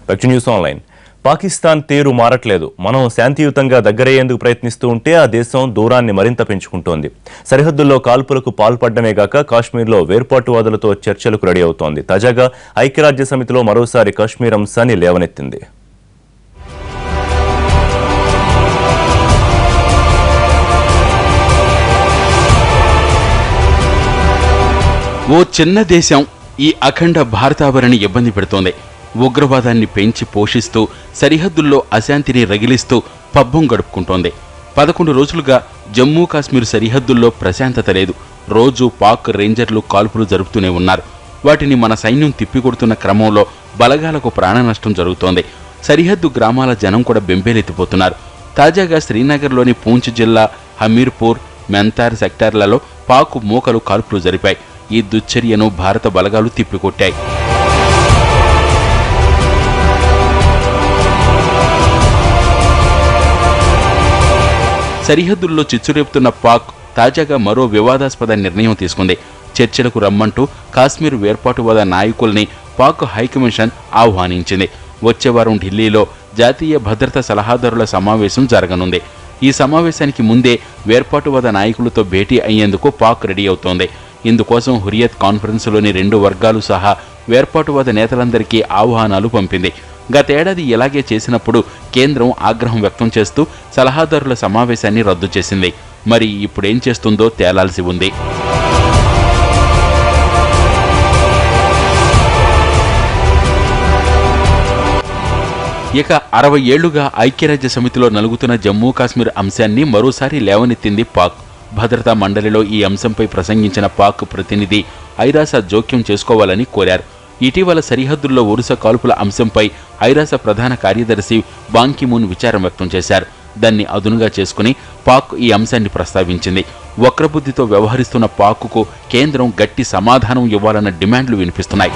Back to news online. Pakistan తీరు మారట్లేదు. మనం శాంతియుతంగా దగ్గరయ్యేందుకు ప్రయత్నిస్తూ ఉంటే ఆ దేశం దూరాన్ని మరింత పెంచుకుంటోంది. సరిహద్దుల్లో కాల్పులకు పాల్పడమే గాక కాశ్మీర్లో వేర్పాటువాదులతో చర్చలకు రెడీ అవుతోంది. తాజాగా ఐక్యరాజ్య సమితిలో మరోసారి కాశ్మీర్ అంశాన్ని లేవనెత్తింది. ఓ చిన్న దేశం ఈ అఖండ భారతావరిని ఇబ్బంది పెడుతోంది. ఉగ్రవాదాన్ని పెంచి పోషిస్తూ సరిహద్దుల్లో అశాంతిని రగిలిస్తూ పబ్బం గడుపుకుంటోంది. 11 రోజులుగా జమ్మూ కాశ్మీర్ సరిహద్దుల్లో ప్రశాంతత లేదు. రోజు పాక్ రేంజర్లు కాల్పులు జరుపుతూనే ఉన్నారు. వాటిని మన సైన్యం తిప్పికొడుతున్న క్రమంలో బలగాలకు ప్రాణ నష్టం జరుగుతోంది. సరిహద్దు గ్రామాల జనం కూడా బెంబేలెత్తిపోతున్నారు. తాజాగా శ్రీనగర్లోని పూంచ్ జిల్లా హమీర్పూర్, మెంతార్ సెక్టార్లలో పాక్ మూకలు కాల్పులు జరిపాయి. ఈ దుశ్చర్యను భారత బలగాలు తిప్పికొట్టాయి. సరిహద్దుల్లో చిచ్చురేపుతున్న పాక్ తాజాగా మరో వివాదాస్పద నిర్ణయం తీసుకుంది. చర్చలకు రమ్మంటూ కాశ్మీర్ వేర్పాటువాద నాయకుల్ని పాక్ హైకమిషన్ ఆహ్వానించింది. వచ్చే వారం ఢిల్లీలో జాతీయ భద్రతా సలహాదారుల సమావేశం జరగనుంది. ఈ సమావేశానికి ముందే వేర్పాటువాద నాయకులతో భేటీ అయ్యేందుకు పాక్ రెడీ అవుతోంది. ఇందుకోసం హురియత్ కాన్ఫరెన్స్లోని 2 వర్గాలు సహా వేర్పాటువాద నేతలందరికీ ఆహ్వానాలు పంపింది. గతేడాది ఇలాగే చేసినప్పుడు కేంద్రం ఆగ్రహం వ్యక్తం చేస్తూ సలహాదారుల సమావేశాన్ని రద్దు చేసింది. మరి ఇప్పుడేం చేస్తుందో తేలాల్సి ఉంది. ఇక 60 ఏళ్లుగా ఐక్యరాజ్య సమితిలో నలుగుతున్న జమ్మూ కాశ్మీర్ అంశాన్ని మరోసారి లేవనెత్తింది పాక్. భద్రతా మండలిలో ఈ అంశంపై ప్రసంగించిన పాక్ ప్రతినిధి ఐరాస జోక్యం చేసుకోవాలని కోరారు. ఇటీవల సరిహద్దుల్లో వరుస కాల్పుల అంశంపై ఐరాస ప్రధాన కార్యదర్శి బాన్ కీ మూన్ విచారం వ్యక్తం చేశారు. దాన్ని అదునుగా చేసుకుని పాక్ ఈ అంశాన్ని ప్రస్తావించింది. వక్రబుద్ధితో వ్యవహరిస్తున్న పాక్కు కేంద్రం గట్టి సమాధానం ఇవ్వాలన్న డిమాండ్లు వినిపిస్తున్నాయి.